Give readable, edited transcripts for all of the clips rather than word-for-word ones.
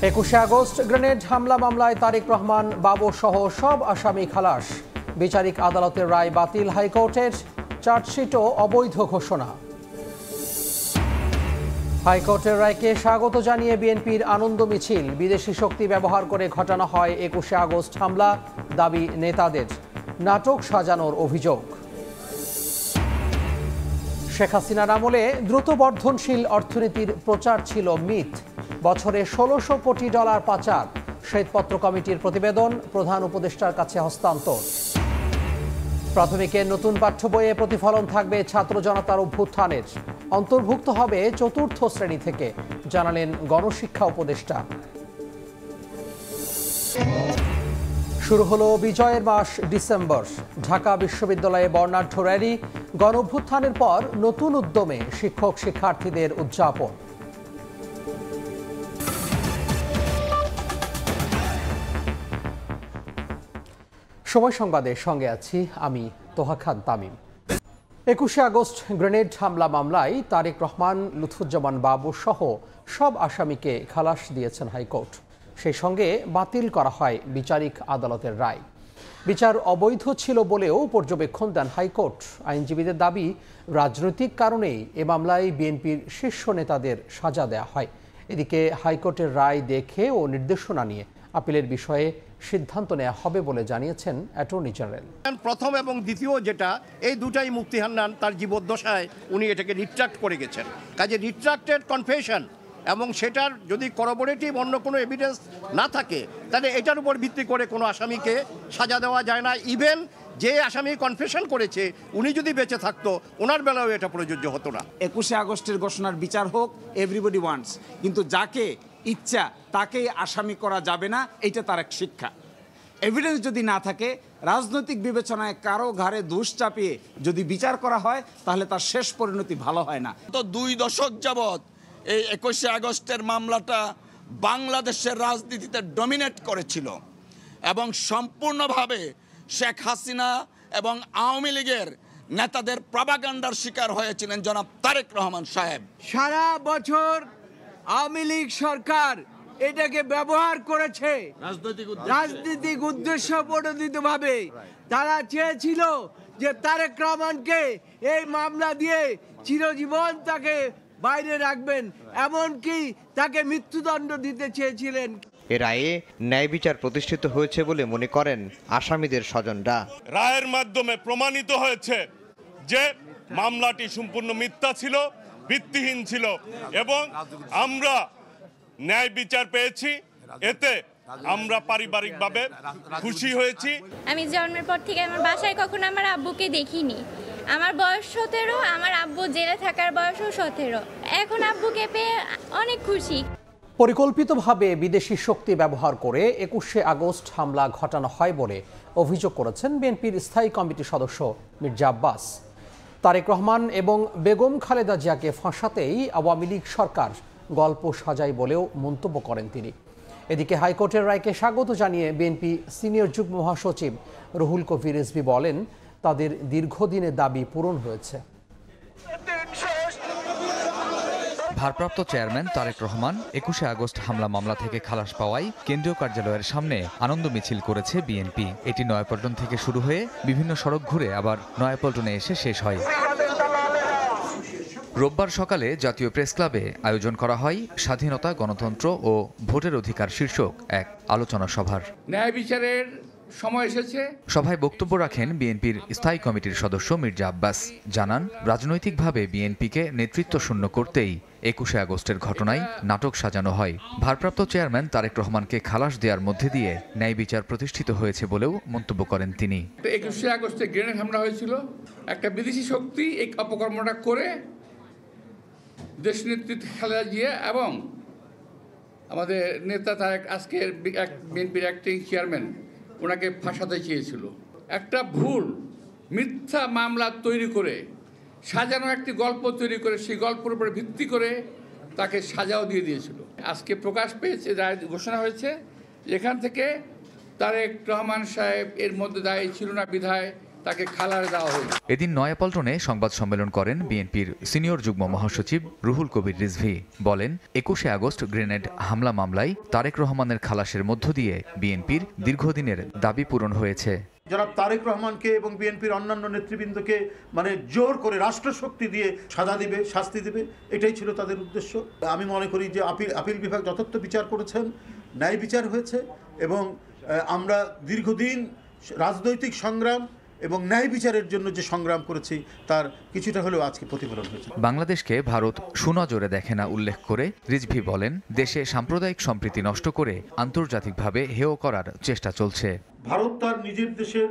21শে August grenade হামলা মামলায় তারেক রহমান বাবু সহ সব আসামি খালাস। বিচারিক আদালতের রায় বাতিল হাইকোর্টের, চার্জশিটও অবৈধ ঘোষণা। হাইকোর্টের রায়কে স্বাগত জানিয়ে বিএনপির আনন্দ মিছিল। বিদেশি শক্তি ব্যবহার করে ঘটানো হয় 21শে আগস্ট হামলা, দাবি নেতাদের। নাটক সাজানোর অভিযোগ। শেখ হাসিনার আমলে দ্রুত বর্ধনশীল অর্থনীতির প্রচার ছিল মিথ। বছরে ১৬০০ কোটি ডলার পাচার। শ্বেতপত্র কমিটির প্রতিবেদন প্রধান উপদেষ্টার কাছে হস্তান্তর। প্রাথমিকের নতুন পাঠ্য বইয়ে প্রতিফলন থাকবে ছাত্র জনতার অভ্যুত্থানের। অন্তর্ভুক্ত হবে চতুর্থ শ্রেণী থেকে, জানালেন গণশিক্ষা উপদেষ্টা। শুরু হলো বিজয়ের মাস ডিসেম্বর। ঢাকা বিশ্ববিদ্যালয়ে বর্ণাঢ্য র্যালি। গণঅভ্যুত্থানের পর নতুন উদ্যমে শিক্ষক শিক্ষার্থীদের উদযাপন। সময় সংবাদের সঙ্গে আছি আমি তোহা খান তামিম। 21শে আগস্ট গ্রেনেড হামলা মামলায় তারেক রহমান, লুৎফুজ্জামান বাবু সহ সব আসামিকে খালাস দিয়েছেন হাইকোর্ট। সেই সঙ্গে বাতিল করা হয় বিচারিক আদালতের রায়। বিচার অবৈধ ছিল বলেও পর্যবেক্ষণ দেন হাইকোর্ট। আইনজীবীদের দাবি, রাজনৈতিক কারণেই এ মামলায় বিএনপির শীর্ষ নেতাদের সাজা দেওয়া হয়। এদিকে হাইকোর্টের রায় দেখে ও নির্দেশনা নিয়ে আপিলের বিষয়ে সিদ্ধান্ত নেওয়া হবে বলে জানিয়েছেন অ্যাটর্নি জেনারেল। প্রথম এবং দ্বিতীয় যেটা, এই দুটাই মুফতি হান্নান তার জীবদ্দশায় উনি এটাকে রিট্রাক্ট করে গেছেন। কাজে রিট্রাক্টেড কনফেশন এবং সেটার যদি করবোরেটিভ অন্য কোনো এভিডেন্স না থাকে, তাহলে এটার উপর ভিত্তি করে কোনো আসামিকে সাজা দেওয়া যায় না। ইভেন যে আসামি কনফেশন করেছে উনি যদি বেঁচে থাকতো, ওনার বেলাও এটা প্রযোজ্য হতো না। 21শে আগস্টের ঘোষণার বিচার হোক, এভরিবডি ওয়ান্টস, কিন্তু যাকে ইচ্ছা তাকেই আসামি করা যাবে না, এটা তার এক শিক্ষা। এভিডেন্স যদি না থাকে, রাজনৈতিক বিবেচনায় কারো ঘাড়ে দোষ চাপিয়ে যদি বিচার করা হয়, তাহলে তার শেষ পরিণতি ভালো হয় না। তো 2 দশক যাবৎ এই 21শে আগস্টের মামলাটা বাংলাদেশের রাজনীতিতে ডমিনেট করেছিল এবং সম্পূর্ণভাবে শেখ হাসিনা এবং আওয়ামী লীগের নেতাদের প্রপাগান্ডার শিকার হয়েছিলেন জনাব তারেক রহমান সাহেব। সারা বছর আওয়ামী লীগ সরকার এটাকে ব্যবহার করেছে রাজনৈতিক উদ্দেশ্য প্রণোদিতভাবে। তারা চেয়েছিল যে তারেক রহমানকে এই মামলা দিয়ে চিরজীবন তাকে বাইরে রাখবেন, এমনকি তাকে মৃত্যুদণ্ড দিতে চেয়েছিলেন। এ রায়ে ন্যায় বিচার প্রতিষ্ঠিত হয়েছে বলে মনে করেন আসামিদের স্বজনরা। রায়ের মাধ্যমে প্রমাণিত হয়েছে যে মামলাটি সম্পূর্ণ মিথ্যা ছিল, ভিত্তিহীন ছিল এবং আমরা ন্যায় বিচার পেয়েছি। এতে আমরা পারিবারিকভাবে খুশি হয়েছি। আমি জন্মের পর থেকে আমার বাসায় কখনো আমার আব্বুকে দেখিনি। আমার বয়স 17, আমার আব্বু জেলে থাকার বয়সও 17। এখন আব্বুকে পেয়ে অনেক খুশি। পরিকল্পিতভাবে বিদেশি শক্তি ব্যবহার করে 21শে আগস্ট হামলা ঘটানো হয় বলে অভিযোগ করেছেন বিএনপির স্থায়ী কমিটির সদস্য মির্জা আব্বাস। তারেক রহমান এবং বেগম খালেদা জিয়াকে ফাঁসাতেই আওয়ামী লীগ সরকার গল্প সাজায় বলেও মন্তব্য করেন তিনি। এদিকে হাইকোর্টের রায়কে স্বাগত জানিয়ে বিএনপি সিনিয়র যুগ্ম মহাসচিব রুহুল কবির রিজভী বলেন, তাদের দীর্ঘদিনের দাবি পূরণ হয়েছে। ভারপ্রাপ্ত চেয়ারম্যান তারেক রহমান 21শে আগস্ট হামলা মামলা থেকে খালাস পাওয়ায় কেন্দ্রীয় কার্যালয়ের সামনে আনন্দ মিছিল করেছে বিএনপি। এটি নয়াপল্টন থেকে শুরু হয়ে বিভিন্ন সড়ক ঘুরে আবার নয়াপল্টনে এসে শেষ হয়। রোববার সকালে জাতীয় প্রেস ক্লাবে আয়োজন করা হয় স্বাধীনতা, গণতন্ত্র ও ভোটের অধিকার শীর্ষক এক আলোচনা সভার। ন্যায় বিচারের সময় এসেছে। সভায় বক্তব্য রাখেন বিএনপির স্থায়ী কমিটির সদস্য মির্জা আব্বাস। জানান, রাজনৈতিকভাবে বিএনপিকে নেতৃত্ব শূন্য করতেই 21শে আগস্টের ঘটনায় নাটক সাজানো হয়। ভারপ্রাপ্ত চেয়ারম্যান তারেক রহমানকে খালাস দেওয়ার মধ্যে দিয়ে ন্যায় বিচার প্রতিষ্ঠিত হয়েছে বলেও মন্তব্য করেন তিনি। 21শে আগস্টে গ্রেনেড হামলা হয়েছিল, একটা বিদেশি শক্তি এই অপকর্মটা করে দেশ নেতৃত্ব খালেদা জিয়া এবং আমাদের নেতা তারেক, আজকের বিএনপির অ্যাক্টিং চেয়ারম্যান, ওনাকে ফাঁসাতে চেয়েছিল। একটা ভুল মিথ্যা মামলা তৈরি করে, সাজানো একটি গল্প তৈরি করে, সেই গল্পের উপরে ভিত্তি করে তাকে সাজাও দিয়ে দিয়েছিল। আজকে প্রকাশ পেয়েছে, রায় ঘোষণা হয়েছে, যেখান থেকে তারেক রহমান সাহেব এর মধ্যে দায়ী ছিল না বিধায় তাকে খালারে দেওয়া হয়েছে। এদিন নয়াপল্টনে সংবাদ সম্মেলন করেন বিএনপির সিনিয়র যুগ্ম মহাসচিব রুহুল কবির রিজভী। বলেন, 21শে আগস্ট গ্রেনেড হামলা মামলায় তারেক রহমানের খালাসের মধ্য দিয়ে বিএনপির দীর্ঘদিনের দাবি পূরণ হয়েছে। জনাব তারেক রহমানকে এবং বিএনপির অন্যান্য নেতৃবৃন্দকে জোর করে রাষ্ট্রশক্তি দিয়ে সাজা দিবে, শাস্তি দিবে, এটাই ছিল তাদের উদ্দেশ্য। আমি মনে করি যে আপিল বিভাগ যথার্থ বিচার করেছেন, ন্যায় বিচার হয়েছে এবং আমরা দীর্ঘদিন রাজনৈতিক সংগ্রাম এবং ন্যায় বিচারের জন্য যে সংগ্রাম করেছি তার কিছুটা হলেও আজকে প্রতিফলন হয়েছে। বাংলাদেশকে ভারত সুনজরে দেখে না উল্লেখ করে রিজভী বলেন, দেশে সাম্প্রদায়িক সম্প্রীতি নষ্ট করে আন্তর্জাতিকভাবে হেয় করার চেষ্টা চলছে। ভারত তার নিজের দেশের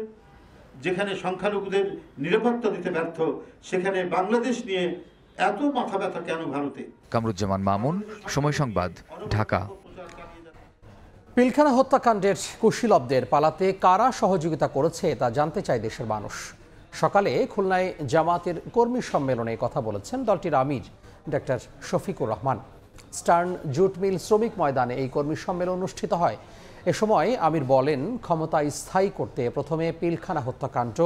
যেখানে সংখ্যালঘুদের নিরাপত্তা দিতে ব্যর্থ, সেখানে বাংলাদেশ নিয়ে এত মাথা ব্যথা কেন ভারতে? কামরুজ্জামান মামুন, সময় সংবাদ, ঢাকা। পিলখানা হত্যাকাণ্ডের কুশীলবদের পালাতে কারা সহযোগিতা করেছে তা জানতে চায় দেশের মানুষ। সকালে খুলনায় জামাতের কর্মী সম্মেলনে কথা বলেছেন দলটির আমির doctor Shafiqur Rahman. Star jute mill শ্রমিক ময়দানে এই কর্মী সম্মেলন অনুষ্ঠিত হয়। এ সময় আমির বলেন, ক্ষমতা স্থায়ী করতে প্রথমে পিলখানা হত্যাকাণ্ড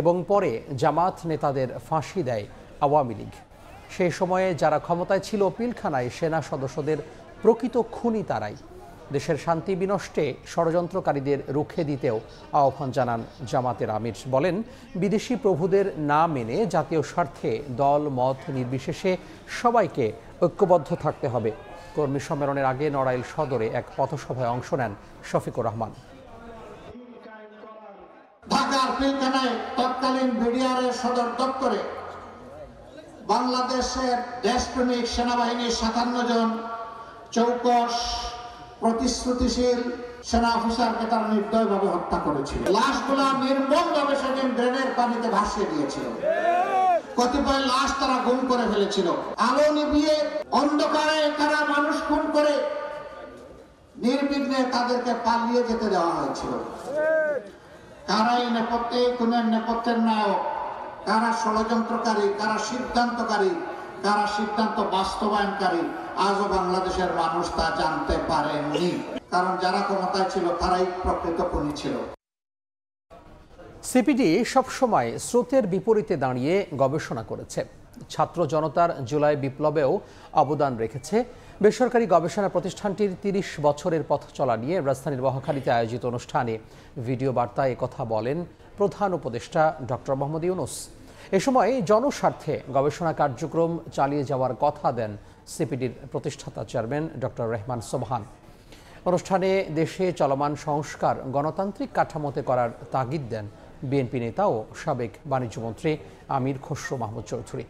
এবং পরে জামাত নেতাদের ফাঁসি দেয় আওয়ামী লীগ। সেই সময়ে যারা ক্ষমতায় ছিল পিলখানায় সেনা সদস্যদের প্রকৃত খুনি তারাই। দেশের শান্তি বিনষ্টে ষড়যন্ত্রকারীদের রুখে দিতেও আহ্বান জানান জামাতের আমির। বলেন, বিদেশি প্রভুদের না মেনে জাতীয় স্বার্থে দল মত নির্বিশেষে সবাইকে ঐক্যবদ্ধ থাকতে হবে। কর্মী সম্মেলনের আগে নড়াইল সদরে এক পথসভায় অংশ নেন শফিকুর রহমান। ঢাকার পিলখানায় তৎকালীন বিডিআরের সদর দপ্তরে বাংলাদেশের দেশপ্রেমিক সেনাবাহিনীর 57 জন চৌকস প্রতিশ্রুতিশীল সেনা অফিসারকে তারা নির্দয়ভাবে হত্যা করেছিল। লাশগুলা নির্মমভাবে সেদিন ড্রেনের পানিতে ভাসিয়ে দিয়েছিল। কতিপয় লাশ তারা গুম করে ফেলেছিল। আলো নিভিয়ে অন্ধকারে তারা মানুষ খুন করে নির্বিঘ্নে তাদেরকে পালিয়ে যেতে দেওয়া হয়েছিল। কারা এই নেপথ্যে, খুনের নেপথ্যের নায়ক, কারা ষড়যন্ত্রকারী, কারা সিদ্ধান্তকারী, কারা সিদ্ধান্ত বাস্তবায়নকারী, আজও বাংলাদেশের মানুষ তা জানতে পারেননি। কারণ যারা ক্ষমতায় ছিল তারাই প্রকৃত খুনি ছিল। সিপিডি সবসময় স্রোতের বিপরীতে দাঁড়িয়ে গবেষণা করেছে। ছাত্র জনতার জুলাই বিপ্লবেও অবদান রেখেছে। বেসরকারি গবেষণা প্রতিষ্ঠানটির 30 বছরের পথ চলা নিয়ে রাজধানীর মহাখালীতে আয়োজিত অনুষ্ঠানে ভিডিও বার্তায় একথা বলেন প্রধান উপদেষ্টা ডক্টর মোহাম্মদ ইউনূস। এ সময় জনস্বার্থে গবেষণা কার্যক্রম চালিয়ে যাওয়ার কথা দেন সিপিডির প্রতিষ্ঠাতা চেয়ারম্যান ডক্টর রেহমান সোবহান। অনুষ্ঠানে দেশে চলমান সংস্কার গণতান্ত্রিক কাঠামোতে করার তাগিদ দেন বিএনপি নেতা ও সাবেক বাণিজ্যমন্ত্রী আমির খসরু মাহমুদ চৌধুরী।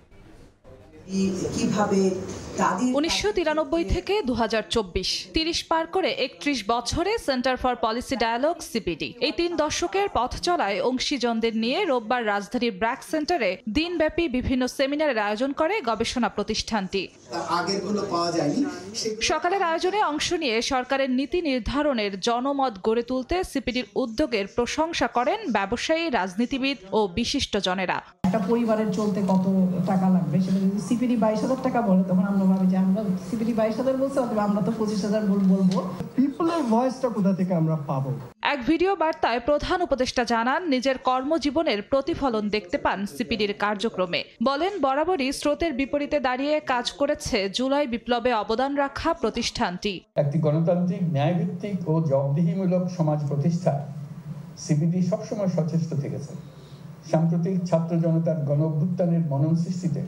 1993 থেকে 2024 30 পার করে 31 বছরে centre for policy dialogue CPD এই 3 দশকের পথ চলায় অংশীজনদের নিয়ে রোববার রাজধানীর ব্র্যাক সেন্টারে দিনব্যাপী বিভিন্ন সেমিনারের আয়োজন করে গবেষণা প্রতিষ্ঠানটি। সকালের আয়োজনে অংশ নিয়ে সরকারের নীতি নির্ধারণের জনমত গড়ে তুলতে সিপিডির উদ্যোগের প্রশংসা করেন ব্যবসায়ী, রাজনীতিবিদ ও বিশিষ্টজনেরা। একটা পরিবারের চলতে কত টাকা লাগবে সেটা যদি সিপিডি 22,000 টাকা বলে তখন আমরা ভাবি যে আমরা সিপিডি 22,000 বলছি অথবা আমরা তো 25,000 বলবো। পিপলের ভয়েসটা কোথা থেকে আমরা পাবো? এক ভিডিও বার্তায় প্রধান উপদেষ্টা জানান, নিজের কর্মজীবনের প্রতিফলন দেখতে পান সিপিডির কার্যক্রমে। বলেন, বরাবরই স্রোতের বিপরীতে দাঁড়িয়ে কাজ করেছে জুলাই বিপ্লবে অবদান রাখা প্রতিষ্ঠানটি। একটি গণতান্ত্রিক, ন্যায়ভিত্তিক ও জবাবদিহিমূলক সমাজ প্রতিষ্ঠায় সিপিডি সবসময় সচেষ্ট থেকেছে। সাম্প্রতিক ছাত্র জনতার গণ অভ্যুত্থানের মনন সৃষ্টিতে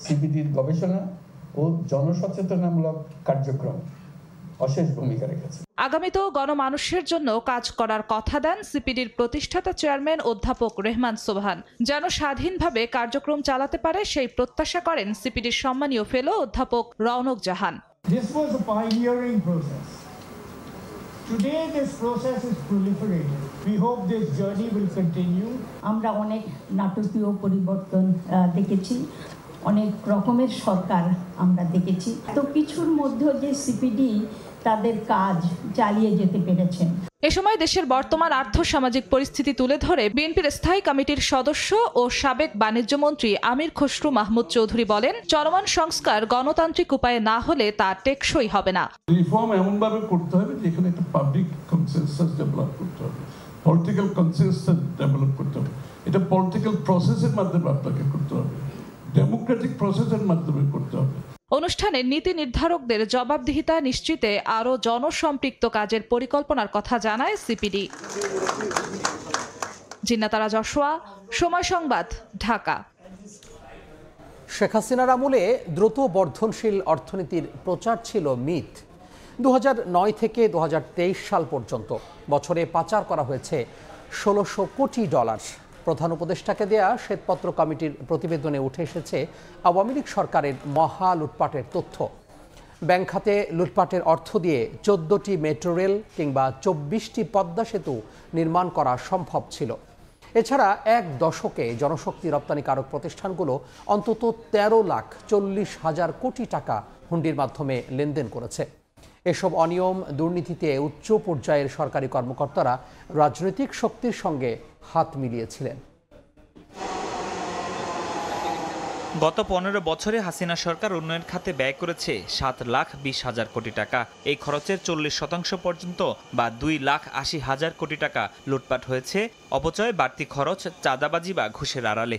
সিপিডির গবেষণা ও জনসচেতনামূলক কার্যক্রম অশেষ ভূমিকা রেখেছে। আগামীতেও গণমানুষের জন্য কাজ করার কথা দেন সিপিডির প্রতিষ্ঠাতা চেয়ারম্যান অধ্যাপক রেহমান সোবহান। যেন স্বাধীনভাবে কার্যক্রম চালাতে পারে সেই প্রত্যাশা করেন সিপিডির সম্মানীয় ফেলো অধ্যাপক রওনক জাহান। This was a pioneering process. Today this process is proliferating. We hope this journey will continue. আমরা অনেক নাটকীয় পরিবর্তন দেখেছি, অনেক রকমের সরকার আমরা দেখেছি। তো কিছুর মধ্যে যে সিপিডি তাদের কাজ চালিয়ে যেতে পেরেছেন। এ সময় দেশের বর্তমান আর্থসামাজিক পরিস্থিতি তুলে ধরে বিএনপির স্থায়ী কমিটির সদস্য ও সাবেক বাণিজ্যমন্ত্রী আমির খসরু মাহমুদ চৌধুরী বলেন, চলমান সংস্কার গণতান্ত্রিক উপায়ে না হলে তা টেকসই হবে না। রিফর্ম এমনভাবে করতে হবে যেখানে একটা পাবলিক কনসেনসাস ডেভেলপ করতে হবে। পলিটিক্যাল কনসেনসাস ডেভেলপ করতে হবে। এটা পলিটিক্যাল প্রসেসের মাধ্যমে আপনাকে করতে হবে, ডেমোক্রেটিক প্রসেসের মাধ্যমে করতে হবে। অনুষ্ঠানে নীতি নির্ধারকদের জবাবদিহিতা নিশ্চিতে আরও জনসম্পৃক্ত কাজের পরিকল্পনার কথা জানায় সিপিডি। জিন্নাতারা যশোয়া, সময় সংবাদ, ঢাকা। শেখ হাসিনার আমলে দ্রুত বর্ধনশীল অর্থনীতির প্রচার ছিল মিথ। 2009 থেকে 2023 সাল পর্যন্ত বছরে পাচার করা হয়েছে $1600 কোটি। প্রধান উপদেষ্টাকে দেয়া শ্বেতপত্র কমিটির প্রতিবেদনে উঠে এসেছে আওয়ামী লীগ সরকারের মহা লুটপাটের তথ্য। ব্যাংক খাতে লুটপাটের অর্থ দিয়ে 14টি মেট্রো রেল কিংবা 24টি পদ্মা সেতু নির্মাণ করা সম্ভব ছিল। এছাড়া এক দশকে জনশক্তি রপ্তানিকারক প্রতিষ্ঠানগুলো অন্তত 13,40,000 কোটি টাকা হুন্ডির মাধ্যমে লেনদেন করেছে। এসব অনিয়ম দুর্নীতিতে উচ্চ পর্যায়ের সরকারি কর্মকর্তারা রাজনৈতিক শক্তির সঙ্গে হাত মিলিয়েছিলেন। গত 15 বছরে হাসিনা সরকার উন্নয়ন খাতে ব্যয় করেছে 7,20,000 কোটি টাকা। এই খরচের 40% পর্যন্ত বা 2,80,000 কোটি টাকা লুটপাট হয়েছে অপচয়, বাড়তি খরচ, চাঁদাবাজি বা ঘুষের আড়ালে।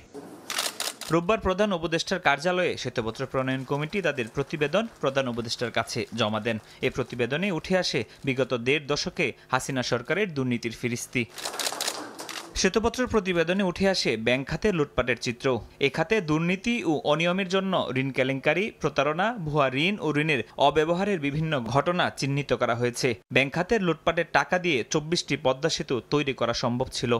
রোববার প্রধান উপদেষ্টার কার্যালয়ে শ্বেতপত্র প্রণয়ন কমিটি তাদের প্রতিবেদন প্রধান উপদেষ্টার কাছে জমা দেন। এ প্রতিবেদনে উঠে আসে বিগত 1.5 দশকে হাসিনা সরকারের দুর্নীতির ফিরিস্তি। শ্বেতপত্রের প্রতিবেদনে উঠে আসে ব্যাংক খাতে লুটপাটের চিত্র। এ খাতে দুর্নীতি ও অনিয়মের জন্য ঋণ কেলেঙ্কারি, প্রতারণা, ভুয়া ঋণ ও ঋণের অব্যবহারের বিভিন্ন ঘটনা চিহ্নিত করা হয়েছে। ব্যাংক খাতের লুটপাটের টাকা দিয়ে 24টি পদ্মা সেতু তৈরি করা সম্ভব ছিল।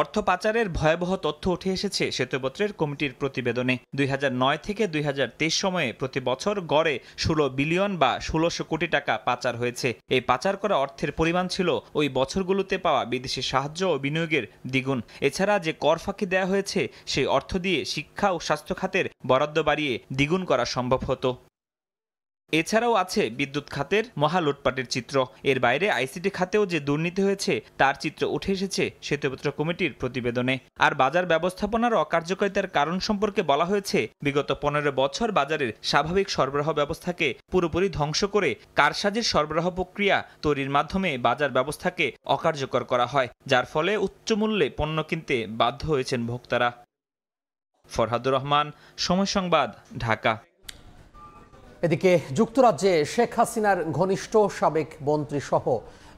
অর্থ পাচারের ভয়াবহ তথ্য উঠে এসেছে শ্বেতপত্রের কমিটির প্রতিবেদনে। 2009 থেকে 2023 সময়ে প্রতি বছর গড়ে 16 বিলিয়ন বা 1600 কোটি টাকা পাচার হয়েছে। এই পাচার করা অর্থের পরিমাণ ছিল ওই বছরগুলোতে পাওয়া বিদেশি সাহায্য ও বিনিয়োগের দ্বিগুণ। এছাড়া যে কর ফাঁকি দেওয়া হয়েছে সেই অর্থ দিয়ে শিক্ষা ও স্বাস্থ্য খাতের বরাদ্দ বাড়িয়ে দ্বিগুণ করা সম্ভব হতো। এছাড়াও আছে বিদ্যুৎ খাতের মহা লুটপাটের চিত্র। এর বাইরে আইসিটি খাতেও যে দুর্নীতি হয়েছে তার চিত্র উঠে এসেছে শ্বেতপত্র কমিটির প্রতিবেদনে। আর বাজার ব্যবস্থাপনার অকার্যকারিতার কারণ সম্পর্কে বলা হয়েছে, বিগত 15 বছর বাজারের স্বাভাবিক সরবরাহ ব্যবস্থাকে পুরোপুরি ধ্বংস করে কারসাজির সরবরাহ প্রক্রিয়া তৈরির মাধ্যমে বাজার ব্যবস্থাকে অকার্যকর করা হয়, যার ফলে উচ্চ মূল্যে পণ্য কিনতে বাধ্য হয়েছেন ভোক্তারা। ফরহাদুর রহমান, সময় সংবাদ, ঢাকা। এদিকে যুক্তরাজ্যে শেখ হাসিনার ঘনিষ্ঠ সাবেক মন্ত্রী সহ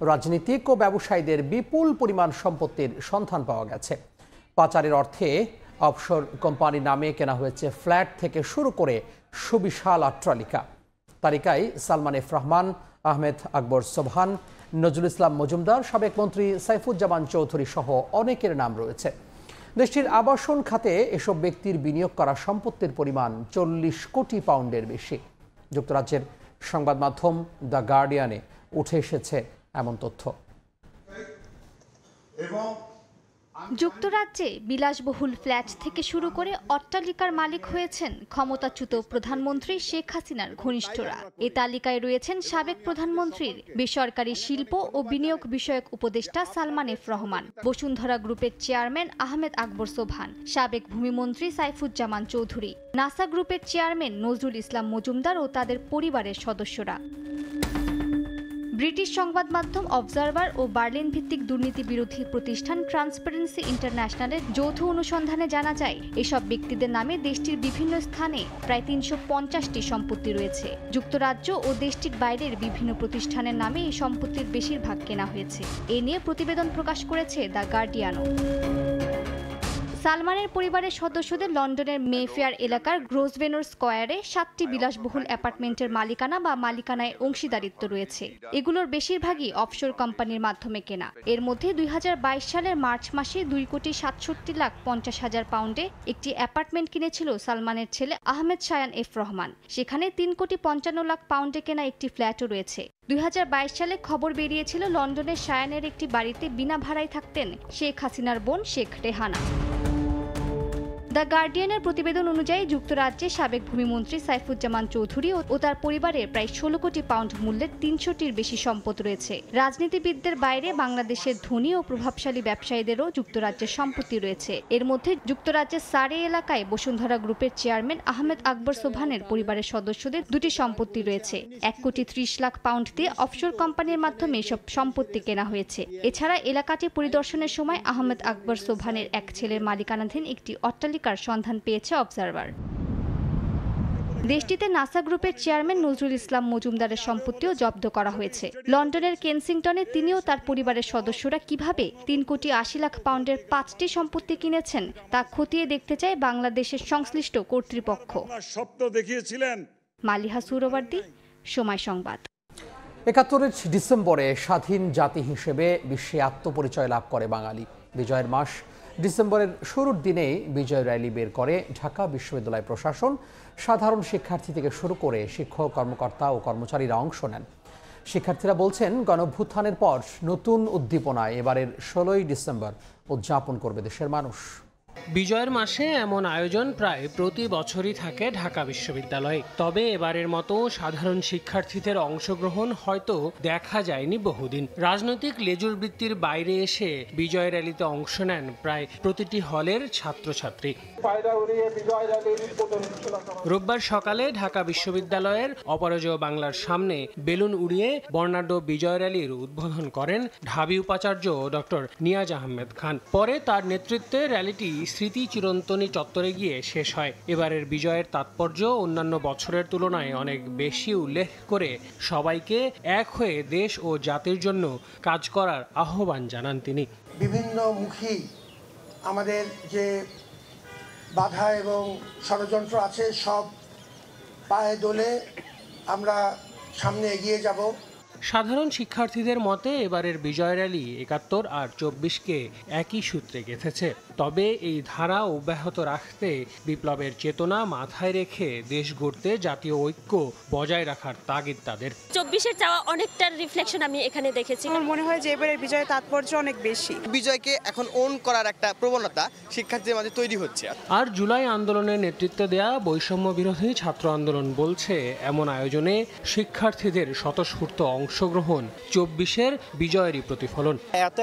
রাজনীতিক ও ব্যবসায়ীদের বিপুল পরিমাণ সম্পত্তির সন্ধান পাওয়া গেছে। পাচারের অর্থে অফশোর কোম্পানি নামে কেনা হয়েছে ফ্ল্যাট থেকে শুরু করে সুবিশাল অট্টালিকা। তালিকায় সালমান এফ রহমান, আহমেদ আকবর সোবহান, নজরুল ইসলাম মজুমদার, সাবেক মন্ত্রী সাইফুজ্জামান চৌধুরী সহ অনেকের নাম রয়েছে। দেশটির আবাসন খাতে এসব ব্যক্তির বিনিয়োগ করা সম্পত্তির পরিমাণ 40 কোটি পাউন্ডের বেশি। যুক্তরাজ্যের সংবাদ মাধ্যম দ্য গার্ডিয়ানে উঠে এসেছে এমন তথ্য। যুক্তরাজ্যে বিলাসবহুল ফ্ল্যাট থেকে শুরু করে অট্টালিকার মালিক হয়েছেন ক্ষমতাচ্যুত প্রধানমন্ত্রী শেখ হাসিনার ঘনিষ্ঠরা। এ তালিকায় রয়েছেন সাবেক প্রধানমন্ত্রীর বেসরকারি শিল্প ও বিনিয়োগ বিষয়ক উপদেষ্টা সালমান এফ রহমান, বসুন্ধরা গ্রুপের চেয়ারম্যান আহমেদ আকবর সোবহান, সাবেক ভূমিমন্ত্রী সাইফুজ্জামান চৌধুরী, নাসা গ্রুপের চেয়ারম্যান নজরুল ইসলাম মজুমদার ও তাদের পরিবারের সদস্যরা। ব্রিটিশ সংবাদ মাধ্যম অবজারভার ও বার্লিন ভিত্তিক দুর্নীতি বিরোধী প্রতিষ্ঠান ট্রান্সপারেন্সি ইন্টারন্যাশনালের যৌথ অনুসন্ধানে জানা যায়, এসব ব্যক্তিদের নামে দেশটির বিভিন্ন স্থানে প্রায় 350টি সম্পত্তি রয়েছে। যুক্তরাজ্য ও দেশটির বাইরের বিভিন্ন প্রতিষ্ঠানের নামে এই সম্পত্তির বেশিরভাগ কেনা হয়েছে। এ নিয়ে প্রতিবেদন প্রকাশ করেছে দ্য গার্ডিয়ানও। সালমানের পরিবারের সদস্যদের লন্ডনের মেফেয়ার এলাকার গ্রোসভেনর স্কয়ারে 7টি বিলাসবহুল অ্যাপার্টমেন্টের মালিকানা বা মালিকানায় অংশীদারিত্ব রয়েছে। এগুলোর বেশিরভাগই অফশোর কোম্পানির মাধ্যমে কেনা। এর মধ্যে 2022 সালের মার্চ মাসে 2,67,50,000 পাউন্ডে একটি অ্যাপার্টমেন্ট কিনেছিল সালমানের ছেলে আহমেদ শায়ান এফ রহমান। সেখানে 3,55,00,000 পাউন্ডে কেনা একটি ফ্ল্যাটও রয়েছে। 2022 সালে খবর বেরিয়েছিল লন্ডনের শায়ানের একটি বাড়িতে বিনা ভাড়ায় থাকতেন শেখ হাসিনার বোন শেখ রেহানা। দ্য গার্ডিয়ানের প্রতিবেদন অনুযায়ী যুক্তরাজ্যের সাবেক ভূমিমন্ত্রী সাইফুজ্জামান চৌধুরী ও তার পরিবারের প্রায় 16 কোটি পাউন্ড মূল্যের 300টির বেশি সম্পদ রয়েছে। রাজনীতিবিদদের বাইরে বাংলাদেশের ধনী ও প্রভাবশালী ব্যবসায়ীদেরও যুক্তরাজ্যের সম্পত্তি রয়েছে। এর মধ্যে যুক্তরাজ্যের সারে এলাকায় বসুন্ধরা গ্রুপের চেয়ারম্যান আহমেদ আকবর সোবহানের পরিবারের সদস্যদের 2টি সম্পত্তি রয়েছে। 1 কোটি 30 লাখ পাউন্ড দিয়ে অফশোর কোম্পানির মাধ্যমে এসব সম্পত্তি কেনা হয়েছে। এছাড়া এলাকাটি পরিদর্শনের সময় আহমেদ আকবর সোবহানের এক ছেলের মালিকানাধীন একটি অট্টালিকার সন্ধান পেয়েছে অবজারভার। দেশটিতে নাসা গ্রুপের চেয়ারম্যান নজরুল ইসলাম মজুমদারের সম্পত্তিও জব্দ করা হয়েছে। লন্ডনের কেনসিংটনে তিনিও তার পরিবারের সদস্যরা কিভাবে 3 কোটি 80 লাখ পাউন্ডের 5টি সম্পত্তি কিনেছেন তা খতিয়ে দেখতে চায় বাংলাদেশের সংশ্লিষ্ট কর্তৃপক্ষ। স্বপ্ন দেখিয়েছিলেন। মালিহা সুরবর্দী, সময় সংবাদ। ৭১ ডিসেম্বরে স্বাধীন জাতি হিসেবে বিশ্বে আত্মপরিচয় লাভ করে বাঙালি। বিজয়ের মাস ডিসেম্বরের শুরুর দিনেই বিজয় র্যালি বের করে ঢাকা বিশ্ববিদ্যালয় প্রশাসন। সাধারণ শিক্ষার্থী থেকে শুরু করে শিক্ষক, কর্মকর্তা ও কর্মচারীরা অংশ নেন। শিক্ষার্থীরা বলছেন, গণঅভ্যুত্থানের পর নতুন উদ্দীপনায় এবারের 16ই ডিসেম্বর উদযাপন করবে দেশের মানুষ। বিজয়ের মাসে এমন আয়োজন প্রায় প্রতি বছরই থাকে ঢাকা বিশ্ববিদ্যালয়ে। তবে এবারের মতো সাধারণ শিক্ষার্থীদের অংশগ্রহণ হয়তো দেখা যায়নি বহুদিন। রাজনৈতিক লেজুর বৃত্তির বাইরে এসে বিজয় র্যালিতে অংশ নেন প্রায় প্রতিটি হলের ছাত্রছাত্রী। রোববার সকালে ঢাকা বিশ্ববিদ্যালয়ের অপরাজেয় বাংলার সামনে বেলুন উড়িয়ে বর্ণাঢ্য বিজয় র্যালির উদ্বোধন করেন ঢাবি উপাচার্য ডক্টর নিয়াজ আহমেদ খান। পরে তার নেতৃত্বে র্যালিটি স্মৃতি চিরন্তনী চত্বরে গিয়ে শেষ হয়। এবারের বিজয়ের তাৎপর্য অন্যান্য বছরের তুলনায় অনেক বেশি উল্লেখ করে সবাইকে এক হয়ে দেশ ও জাতির জন্য কাজ করার আহ্বান জানান তিনি। বিভিন্ন মুখী আমাদের যে বাধা এবং ষড়যন্ত্র আছে সব পায়ে দোলে আমরা সামনে এগিয়ে যাব। সাধারণ শিক্ষার্থীদের মতে এবারের বিজয় র্যালি ৭১ আর ২৪কে একই সূত্রে গেঁথেছে। তবে এই ধারা অব্যাহত রাখতে বিপ্লবের চেতনা মাথায় রেখে দেশ গড়তে জাতীয় ঐক্য বজায় রাখার তাগিদ তাদের। ২৪-এর চাওয়া অনেকটার রিফ্লেকশন আমি এখানে দেখেছি। আমার মনে হয় যে এবারের বিজয়ের তাৎপর্য অনেক বেশি। বিজয়কে এখন ওন করার একটা প্রবণতা শিক্ষার্থীদের মাঝে তৈরি হচ্ছে। আর জুলাই আন্দোলনের নেতৃত্ব দেয়া বৈষম্য বিরোধী ছাত্র আন্দোলন বলছে, এমন আয়োজনে শিক্ষার্থীদের স্বতঃস্ফূর্ত অংশগ্রহণ ২৪-এর বিজয়েরই প্রতিফলন।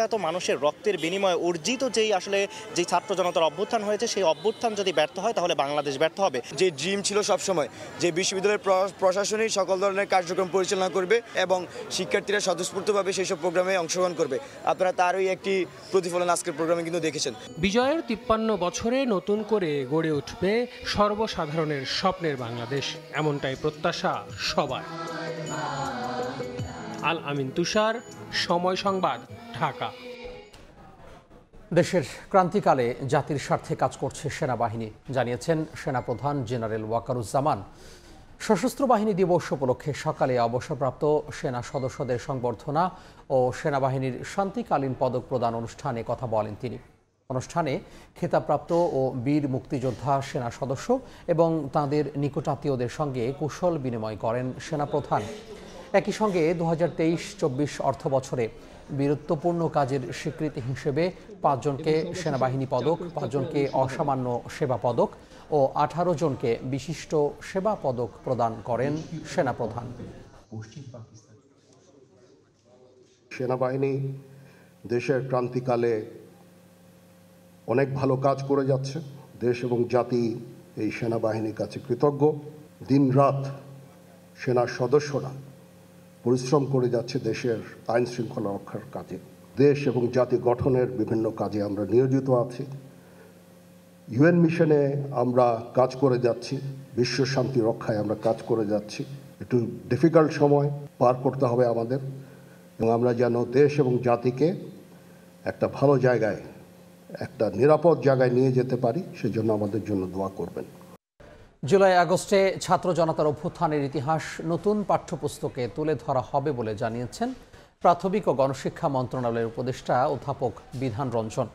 এত মানুষের রক্তের বিনিময়ে অর্জিত যেই আসলে যে ছাত্র জনতার অভ্যুত্থান হয়েছে, সেই অভ্যুত্থান যদি ব্যর্থ হয় তাহলে বাংলাদেশ ব্যর্থ হবে। যে ড্রিম ছিল সবসময় যে বিশ্ববিদ্যালয়ের প্রশাসনই সকল ধরনের কার্যক্রম পরিচালনা করবে এবং শিক্ষার্থীরা স্বতঃস্ফূর্তভাবে সেই সব প্রোগ্রামে অংশগ্রহণ করবে, আপনারা তারই একটি প্রতিফলন আজকের প্রোগ্রামে কিন্তু দেখেছেন। বিজয়ের ৫৩ বছরে নতুন করে গড়ে উঠবে সর্বসাধারণের স্বপ্নের বাংলাদেশ, এমনটাই প্রত্যাশা সবার। আল আমিন তুষার, সময় সংবাদ, ঢাকা। দেশের ক্রান্তিকালে জাতির স্বার্থে কাজ করছে সেনাবাহিনী, জানিয়েছেন সেনাপ্রধান জেনারেল ওয়াকারুজ্জামান। সশস্ত্র বাহিনী দিবস উপলক্ষে সকালে অবসরপ্রাপ্ত সেনা সদস্যদের সংবর্ধনা ও সেনাবাহিনীর শান্তিকালীন পদক প্রদান অনুষ্ঠানে কথা বলেন তিনি। অনুষ্ঠানে খেতাবপ্রাপ্ত ও বীর মুক্তিযোদ্ধা সেনা সদস্য এবং তাঁদের নিকটাত্মীয়দের সঙ্গে কুশল বিনিময় করেন সেনাপ্রধান। একই সঙ্গে ২০২৩-২৪ অর্থ বছরে বীরত্বপূর্ণ কাজের স্বীকৃতি হিসেবে ৫ জনকে সেনাবাহিনী পদক, ৫ জনকে অসামান্য সেবা পদক ও ১৮ জনকে বিশিষ্ট সেবা পদক প্রদান করেন সেনাপ্রধান। সেনাবাহিনী দেশের ক্রান্তিকালে অনেক ভালো কাজ করে যাচ্ছে। দেশ এবং জাতি এই সেনাবাহিনীর কাছে কৃতজ্ঞ। দিনরাত সেনা সদস্যরা পরিশ্রম করে যাচ্ছে দেশের আইন শৃঙ্খলা রক্ষার কাজে। দেশ এবং জাতি গঠনের বিভিন্ন কাজে আমরা নিয়োজিত আছি। ইউএন মিশনে আমরা কাজ করে যাচ্ছি, বিশ্ব শান্তি রক্ষায় আমরা কাজ করে যাচ্ছি। একটু ডিফিকাল্ট সময় পার করতে হবে আমাদের, এবং আমরা যেন দেশ এবং জাতিকে একটা ভালো জায়গায়, একটা নিরাপদ জায়গায় নিয়ে যেতে পারি, সেজন্য আমাদের জন্য দোয়া করবেন। জুলাই আগস্টে ছাত্র জনতার অভ্যুত্থানের ইতিহাস নতুন পাঠ্যপুস্তকে তুলে ধরা হবে বলে জানিয়েছেন প্রাথমিক ও গণশিক্ষা মন্ত্রণালয়ের উপদেষ্টা অধ্যাপক বিধান রঞ্জন।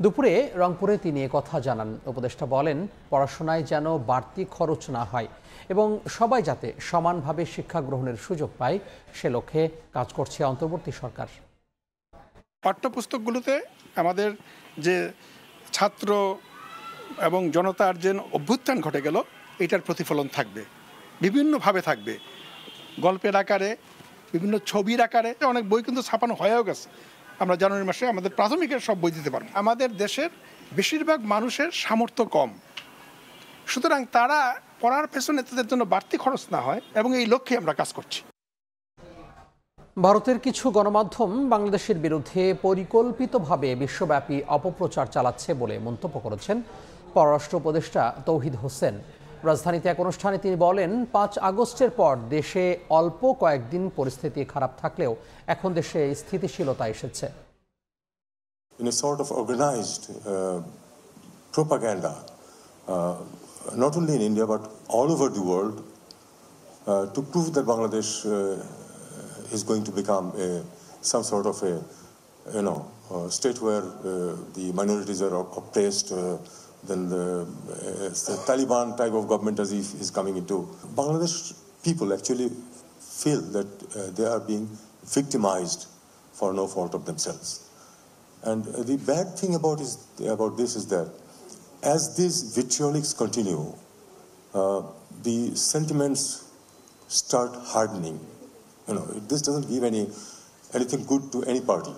দুপুরে রংপুরে তিনি কথা জানান। উপদেষ্টা বলেন, পড়াশোনায় যেন বাড়তি খরচ না হয় এবং সবাই যাতে সমানভাবে শিক্ষা গ্রহণের সুযোগ পায়, সে লক্ষ্যে কাজ করছে অন্তর্বর্তী সরকার। পাঠ্যপুস্তকগুলোতে আমাদের যে ছাত্র এবং জনতার যে অভ্যুত্থান ঘটে গেল এটার প্রতিফলন থাকবে, বিভিন্নভাবে থাকবে, গল্পের আকারে, বিভিন্ন ছবির আকারে। অনেক বই কিন্তু ছাপানো হয়েও গেছে। আমরা জানুয়ারি মাসে আমাদের প্রাথমিকের সব বই দিতে পারবো। আমাদের দেশের বেশিরভাগ মানুষের সামর্থ্য কম, সুতরাং তারা পড়ার পেছনে তাদের জন্য বাড়তি খরচ না হয়, এবং এই লক্ষ্যে আমরা কাজ করছি। ভারতের কিছু গণমাধ্যম বাংলাদেশের বিরুদ্ধে পরিকল্পিতভাবে বিশ্বব্যাপী অপপ্রচার চালাচ্ছে বলে মন্তব্য করেছেন পররাষ্ট্র উপদেষ্টা তৌহিদ হোসেন। রাজধানীতে এক অনুষ্ঠানে তিনি বলেন, 5 আগস্টের পর দেশে অল্প কয়েকদিন পরিস্থিতি খারাপ থাকলেও এখন দেশে স্থিতিশীলতা এসেছে। In a sort of organized propaganda, not only in India but all over the world, to prove that Bangladesh is going to become some sort of a state where the minorities are oppressed. Then the Taliban type of government as if is coming into Bangladesh. People actually feel that they are being victimized for no fault of themselves. And the bad thing about this is that as these vitriolics continue, the sentiments start hardening. This doesn't give anything good to any party.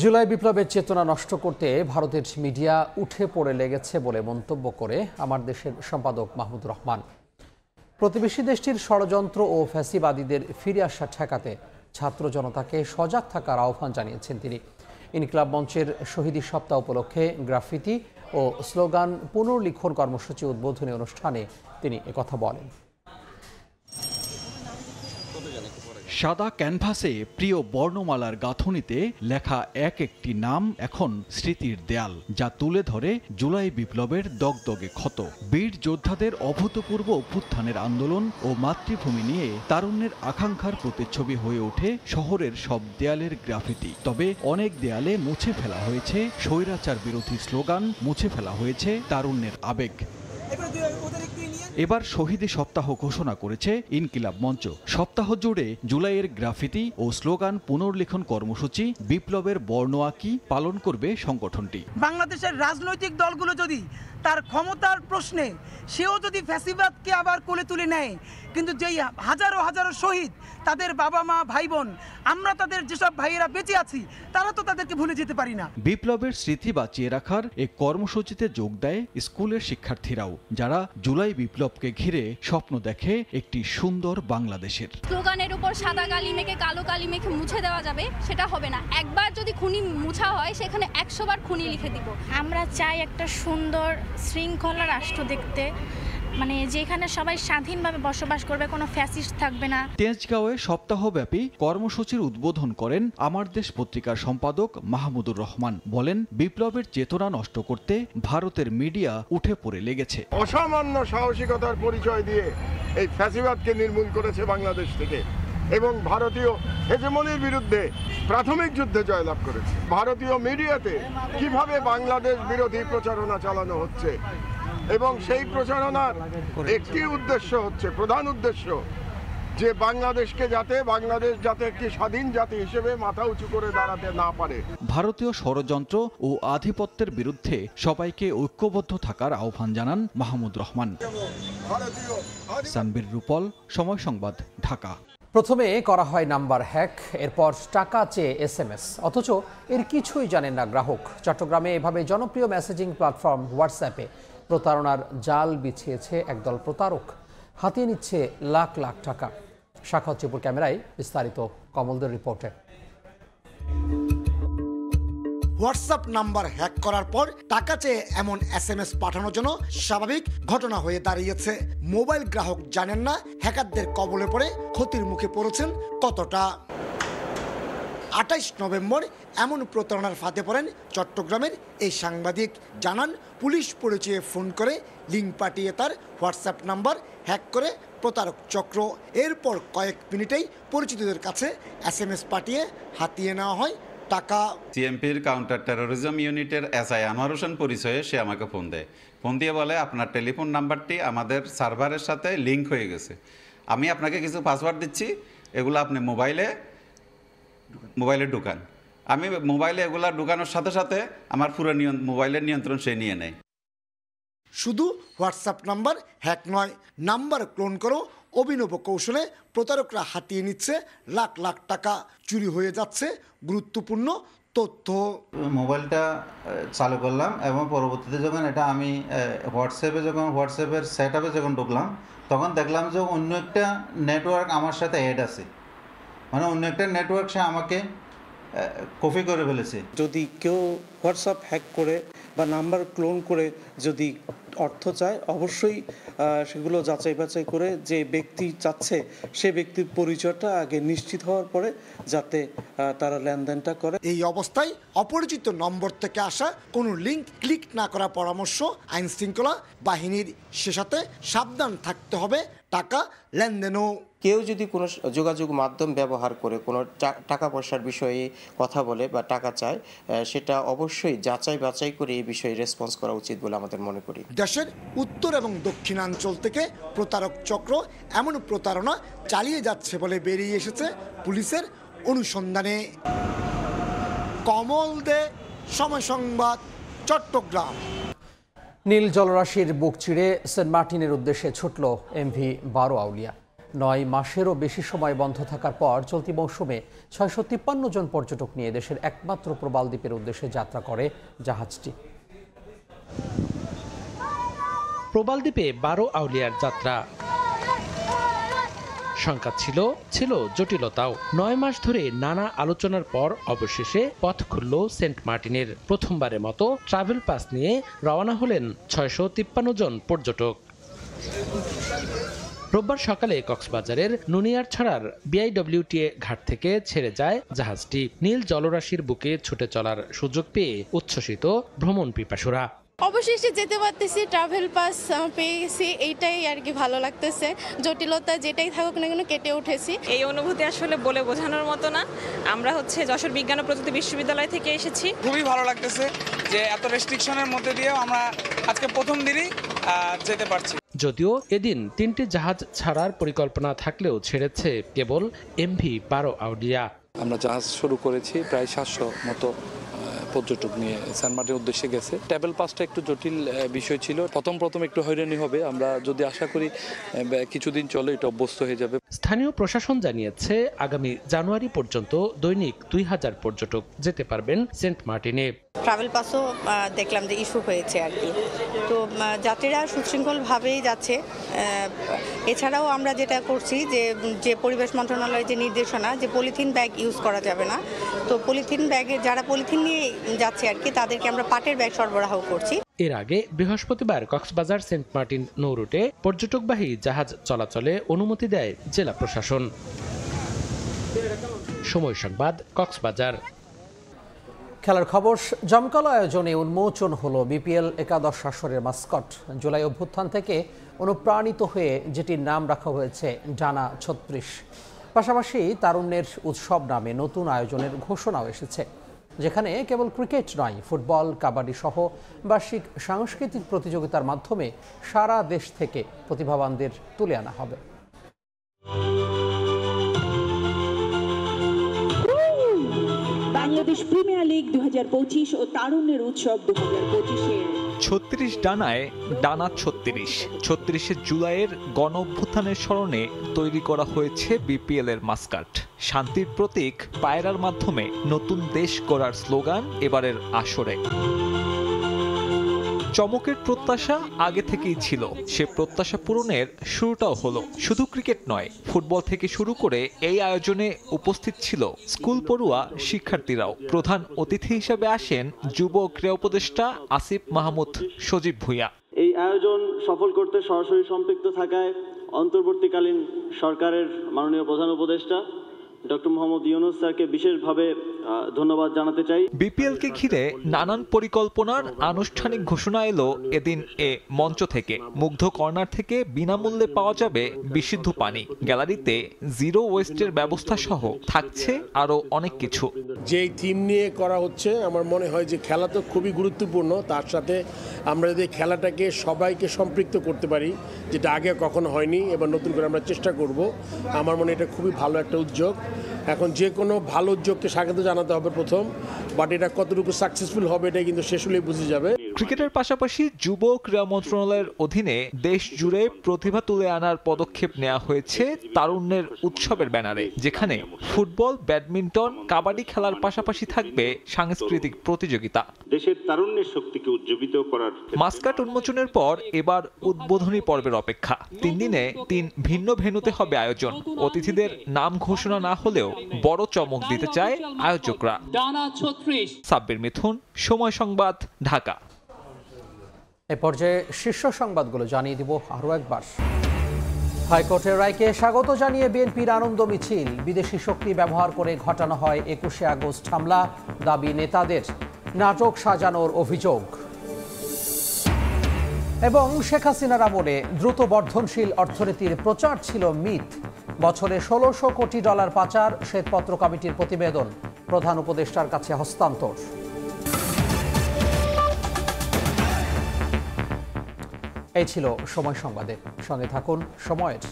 July বিপ্লবের চেতনা নষ্ট করতে ভারতের media উঠে পড়ে লেগেছে বলে মন্তব্য করে আমার দেশের সম্পাদক মাহমুদুর রহমান। প্রতিবেশী দেশটির ষড়যন্ত্র ও ফ্যাসিবাদীদের ফিরে আসা ঠেকাতে ছাত্র জনতাকে সজাগ থাকার আহ্বান জানিয়েছেন তিনি। ইনকিলাব মঞ্চের শহীদী সপ্তাহ উপলক্ষে গ্রাফিতি ও স্লোগান পুনর্লিখন কর্মসূচি উদ্বোধনী অনুষ্ঠানে তিনি একথা বলেন। সাদা ক্যানভাসে প্রিয় বর্ণমালার গাঁথনিতে লেখা এক একটি নাম এখন স্মৃতির দেয়াল, যা তুলে ধরে জুলাই বিপ্লবের দগদগে ক্ষত। বীর যোদ্ধাদের অভূতপূর্ব অভ্যুত্থানের আন্দোলন ও মাতৃভূমি নিয়ে তারুণ্যের আকাঙ্ক্ষার প্রতিচ্ছবি হয়ে ওঠে শহরের সব দেয়ালের গ্রাফিতি। তবে অনেক দেয়ালে মুছে ফেলা হয়েছে স্বৈরাচার বিরোধী স্লোগান, মুছে ফেলা হয়েছে তারুণ্যের আবেগ। এবার শহীদী সপ্তাহ ঘোষণা করেছে ইনকিলাব মঞ্চ। সপ্তাহ জুড়ে জুলাইয়ের গ্রাফিতি ও স্লোগান পুনর্লিখন কর্মসূচি বিপ্লবের বর্ণআঁকি পালন করবে সংগঠনটি। বাংলাদেশের রাজনৈতিক দলগুলো যদি তার ক্ষমতার প্রশ্নে সেও যদি ফ্যাসিবাদকে আবার কোলে তুলে নেয়, কিন্তু যেই হাজারো হাজারো শহীদ, তাদের বাবা মা ভাই বোন, আমরা তাদের যেসব ভাইয়েরা বেঁচে আছি, তারা তো তাদেরকে ভুলে যেতে পারি না। বিপ্লবের স্মৃতি বাঁচিয়ে রাখার এই কর্মসূচিতে যোগ দেয় স্কুলের শিক্ষার্থীরাও, যারা জুলাই বিপ্লবকে ঘিরে স্বপ্ন দেখে একটি সুন্দর বাংলাদেশের। স্লোগানের উপর সাদা কালি মেখে কালো কালি মেখে মুছে দেওয়া যাবে, সেটা হবে না। একবার যদি খুনি মুছা হয়, সেখানে 100 বার খুনি লিখে দিব। আমরা চাই একটা সুন্দর শৃঙ্খলা রাষ্ট্র দেখতে, মানে যেখানে সবাই স্বাধীনভাবে বসবাস করবে, কোনো ফ্যাসিস্ট থাকবে না। তেজগাঁওয়ে সপ্তাহব্যাপী কর্মসূচির উদ্বোধন করেন আমার দেশ পত্রিকার সম্পাদক মাহমুদুর রহমান। বলেন, বিপ্লবের চেতনা নষ্ট করতে ভারতের মিডিয়া উঠে পড়ে লেগেছে। অসামান্য সাহসিকতার পরিচয় দিয়ে এই ফ্যাসিবাদকে নির্মূল করেছে বাংলাদেশ থেকে, এবং ভারতীয় হেজেমনির বিরুদ্ধে প্রাথমিক যুদ্ধে জয়লাভ করেছে। ভারতীয় মিডিয়াতে কিভাবে বাংলাদেশ বিরোধী প্রচারণা চালানো হচ্ছে, এবং সেই প্রচারণার একটি উদ্দেশ্য হচ্ছে, প্রধান উদ্দেশ্য, যে বাংলাদেশ যাতে একটি স্বাধীন জাতি হিসেবে মাথা উঁচু করে দাঁড়াতে না পারে। ভারতীয় ষড়যন্ত্র ও আধিপত্যের বিরুদ্ধে সবাইকে ঐক্যবদ্ধ থাকার আহ্বান জানান মাহমুদ রহমান। সানবীর রূপল, সময় সংবাদ, ঢাকা। প্রথমে করা হয় নাম্বার হ্যাক, এরপর টাকা চেয়ে SMS, অথচ এর কিছুই জানেন না গ্রাহক। চট্টগ্রামে এভাবে জনপ্রিয় মেসেজিং প্ল্যাটফর্ম হোয়াটসঅ্যাপে প্রতারণার জাল বিছিয়েছে একদল প্রতারক, হাতিয়ে নিচ্ছে লাখ লাখ টাকা। শাখাত চিপুর ক্যামেরায় বিস্তারিত কমলদের রিপোর্টে। হোয়াটসঅ্যাপ নাম্বার হ্যাক করার পর টাকা চেয়ে এমন SMS পাঠানোর জন্য স্বাভাবিক ঘটনা হয়ে দাঁড়িয়েছে। মোবাইল গ্রাহক জানেন না হ্যাকারদের কবলে পড়ে ক্ষতির মুখে পড়েছেন কতটা। 28 নভেম্বর এমন প্রতারণার ফাঁদে পড়েন চট্টগ্রামের এই সাংবাদিক। জানান, পুলিশ পরিচয়ে ফোন করে লিঙ্ক পাঠিয়ে তার হোয়াটসঅ্যাপ নাম্বার হ্যাক করে প্রতারক চক্র। এরপর কয়েক মিনিটেই পরিচিতদের কাছে SMS পাঠিয়ে হাতিয়ে নেওয়া হয় টাকা। সিএমপির কাউন্টার টেরোরিজম ইউনিটের SI আনোয়ার হোসেন পরিচয়ে সে আমাকে ফোন দেয়। ফোন দিয়ে বলে, আপনার টেলিফোন নাম্বারটি আমাদের সার্ভারের সাথে লিঙ্ক হয়ে গেছে, আমি আপনাকে কিছু পাসওয়ার্ড দিচ্ছি, এগুলো আপনি মোবাইলে ঢুকান। আমি মোবাইলে এগুলা ঢুকানোর সাথে সাথে আমার পুরো মোবাইলের নিয়ন্ত্রণ সে নিয়ে নেয়। শুধু হোয়াটসঅ্যাপ নাম্বার হ্যাক নয়, নাম্বার ক্লোন করো অভিনব কৌশলে প্রতারকরা হাতিয়ে নিচ্ছে লাখ লাখ টাকা, চুরি হয়ে যাচ্ছে গুরুত্বপূর্ণ তথ্য। মোবাইলটা চালু করলাম এবং পরবর্তীতে যখন এটা আমি হোয়াটসঅ্যাপের সেটআপে যখন ঢুকলাম তখন দেখলাম যে অন্য একটা নেটওয়ার্ক আমার সাথে অ্যাড আছে, মানে অন্য একটা নেটওয়ার্ক সে আমাকে কপি করে ফেলেছে। যদি কেউ হোয়াটসঅ্যাপ হ্যাক করে বা নাম্বার ক্লোন করে যদি অর্থ চায়, অবশ্যই সেগুলো যাচাই বাছাই করে যে ব্যক্তি চাচ্ছে সে ব্যক্তির পরিচয়টা আগে নিশ্চিত হওয়ার পরে যাতে তারা লেনদেনটা করে। এই অবস্থায় অপরিচিত নম্বর থেকে আসা কোনো লিঙ্ক ক্লিক না করার পরামর্শ আইন শৃঙ্খলা বাহিনীর। সে সাথে সাবধান থাকতে হবে টাকা লেনদেনও। কেউ যদি কোনো যোগাযোগ মাধ্যম ব্যবহার করে কোনো টাকা পয়সার বিষয়ে কথা বলে বা টাকা চায়, সেটা অবশ্যই যাচাই বাছাই করে এই বিষয়ে রেসপন্স করা উচিত বলে আমাদের মনে করি। দেশের উত্তর এবং দক্ষিণাঞ্চল থেকে প্রতারক চক্র এমন প্রতারণা চালিয়ে যাচ্ছে বলে বেরিয়ে এসেছে পুলিশের অনুসন্ধানে। কমল দে, সময় সংবাদ, চট্টগ্রাম। নীল জলরাশির বুক চিরে সেন্ট মার্টিনের উদ্দেশ্যে ছুটল MV-12 আউলিয়া। 9 মাসেরও বেশি সময় বন্ধ থাকার পর চলতি মৌসুমে 653 জন পর্যটক নিয়ে দেশের একমাত্র প্রবাল দ্বীপের উদ্দেশ্যে যাত্রা করে জাহাজটি। প্রবাল দ্বীপে 12 আউলিয়ার যাত্রা সংখ্যা ছিল জটিলতাও। 9 মাস ধরে নানা আলোচনার পর অবশেষে পথ খুলল সেন্ট মার্টিনের। প্রথমবারের মতো ট্রাভেল পাস নিয়ে রওনা হলেন 653 জন পর্যটক। রোববার সকালে কক্সবাজারের নুনিয়ারছড়ার BIWTA ঘাট থেকে ছেড়ে যায় জাহাজটি। নীল জলরাশির বুকে ছুটে চলার সুযোগ পেয়ে উচ্ছ্বসিত ভ্রমণ পিপাসুরা। অবশেষে যেতে পারতেছি, ট্রাভেল পাস পেয়ে গেছি, এইটাই আর কি ভালো লাগতেছে। জটিলতা যেটাই থাকুক না কেন কেটে উঠেছি। এই অনুভূতি আসলে বলে বোঝানোর মতো না। আমরা যশোর বিজ্ঞান ও প্রযুক্তি বিশ্ববিদ্যালয় থেকে এসেছি। খুবই ভালো লাগতেছে যে এত রেস্ট্রিকশনের মধ্যে দিয়েও আমরা আজকে প্রথম দিনই যেতে পারছি। যদিও এদিন 3টি জাহাজ ছাড়ার পরিকল্পনা থাকলেও ছেড়েছে কেবল MV-12 আউলিয়া। আমরা জাহাজ শুরু করেছি, প্রায় 700 মতো পর্যটক নিয়ে সেন্ট মার্টিনের উদ্দেশ্যে গেছে। ট্রাভেল পাসটা একটু জটিল বিষয় ছিল, প্রথম একটু হয়রানি হবে। আমরা যদি আশা করি কিছুদিন চলে এটা অভ্যস্ত হয়ে যাবে। স্থানীয় প্রশাসন জানিয়েছে আগামী জানুয়ারি পর্যন্ত দৈনিক 2000 পর্যটক যেতে পারবেন সেন্ট মার্টিনে। ট্রাভেল পাসও দেখলাম যে ইস্যু হয়েছে আর কি, তো যাত্রীরা সুশৃঙ্খলভাবেই যাচ্ছে। এছাড়াও আমরা যেটা করছি যে পরিবেশ মন্ত্রণালয়ের যে নির্দেশনা যে পলিথিন ব্যাগ ইউজ করা যাবে না, তো পলিথিন ব্যাগে যারা পলিথিন নিয়ে যাচ্ছে আর কি তাদেরকে আমরা পাটের ব্যাগ সরবরাহ করছি। এর আগে বৃহস্পতিবার কক্সবাজার সেন্ট মার্টিন নৌ রুটে পর্যটকবাহী জাহাজ চলাচলে অনুমতি দেয় জেলা প্রশাসন। সময় সংবাদ, কক্সবাজার। খেলার খবর। জমকালো আয়োজনে উন্মোচন হলো BPL একাদশ আসরের মাস্কট। জুলাই অভ্যুত্থান থেকে অনুপ্রাণিত হয়ে যেটির নাম রাখা হয়েছে ডানা 36। পাশাপাশি তারুণ্যের উৎসব নামে নতুন আয়োজনের ঘোষণাও এসেছে, যেখানে কেবল ক্রিকেট নয়, ফুটবল, কাবাডি সহ বার্ষিক সাংস্কৃতিক প্রতিযোগিতার মাধ্যমে সারা দেশ থেকে প্রতিভাবানদের তুলে আনা হবে। বাংলাদেশ প্রিমিয়ার লিগ 2025 ও তারুণ্যের উৎসব 2025-এর 36 ডানায় ডানা 36 জুলাইয়ের গণ অভ্যুত্থানের স্মরণে তৈরি করা হয়েছে BPL এর মাস্কট। শান্তির প্রতীক পায়রার মাধ্যমে নতুন দেশ গড়ার স্লোগান এবারের আসরে। চমকের প্রত্যাশা আগে থেকেই ছিল, সে প্রত্যাশা পূরণের শুরুটাও হলো। শুধু ক্রিকেট নয়, ফুটবল থেকে শুরু করে এই আয়োজনে উপস্থিত ছিল স্কুল পড়ুয়া শিক্ষার্থীরাও। প্রধান অতিথি হিসেবে আসেন যুব ক্রীড়া উপদেষ্টা আসিফ মাহমুদ সজীব ভুঁইয়া। এই আয়োজন সফল করতে সরাসরি সম্পৃক্ত থাকায় অন্তর্বর্তীকালীন সরকারের মাননীয় প্রধান উপদেষ্টা ডক্টর মোহাম্মদ ইউনূস স্যারকে বিশেষভাবে ধন্যবাদ জানাতে চাই। বিপিএলকে ঘিরে নানান পরিকল্পনার আনুষ্ঠানিক ঘোষণা এলো এদিন এ মঞ্চ থেকে। মুগ্ধ কর্নার থেকে বিনামূল্যে পাওয়া যাবে বিশুদ্ধ পানি, গ্যালারিতে জিরো ওয়েস্টের ব্যবস্থা সহ থাকছে আরো অনেক কিছু। যেই থিম নিয়ে করা হচ্ছে, আমার মনে হয় যে খেলা তো খুবই গুরুত্বপূর্ণ, তার সাথে আমরা যদি খেলাটাকে সবাইকে সম্পৃক্ত করতে পারি, যেটা আগে কখনো হয়নি, এবার নতুন করে আমরা চেষ্টা করব। আমার মনে হয় এটা খুবই ভালো একটা উদ্যোগ। এখন যে কোনো ভালো উদ্যোগকে স্বাগত জানাতে হবে প্রথম, বাট এটা কতটুকু সাকসেসফুল হবে এটা কিন্তু শেষ হলেই বুঝে যাবে। ক্রিকেটের পাশাপাশি যুব ক্রীড়া মন্ত্রণালয়ের অধীনে দেশ জুড়ে প্রতিভা তুলে আনার পদক্ষেপ নেওয়া হয়েছে তারুণ্যের উৎসবের ব্যানারে, যেখানে ফুটবল, ব্যাডমিন্টন, কাবাডি খেলার পাশাপাশি থাকবে সাংস্কৃতিক প্রতিযোগিতা। দেশের তারুণ্যের শক্তিকে উজ্জীবিত করার মাস্কাট উন্মোচনের পর এবার উদ্বোধনী পর্বের অপেক্ষা। 3 দিনে 3 ভিন্ন ভেন্যুতে হবে আয়োজন। অতিথিদের নাম ঘোষণা না হলেও বড় চমক দিতে চায় আয়োজকরা। সাব্বির মিথুন, সময় সংবাদ, ঢাকা। এ পর্যায়ে শীর্ষ সংবাদগুলো জানিয়ে দিব আরও একবার। হাইকোর্টের রায়কে স্বাগত জানিয়ে বিএনপির আনন্দ মিছিল। বিদেশি শক্তি ব্যবহার করে ঘটানো হয় 21শে আগস্ট হামলা, দাবি নেতাদের। নাটক সাজানোর অভিযোগ। এবং শেখ হাসিনার আমলে দ্রুত বর্ধনশীল অর্থনীতির প্রচার ছিল মিথ। বছরে 1600 কোটি ডলার পাচার, শ্বেতপত্র কমিটির প্রতিবেদন প্রধান উপদেষ্টার কাছে হস্তান্তর। এই ছিল সময় সংবাদে, সঙ্গে থাকুন সময়ের।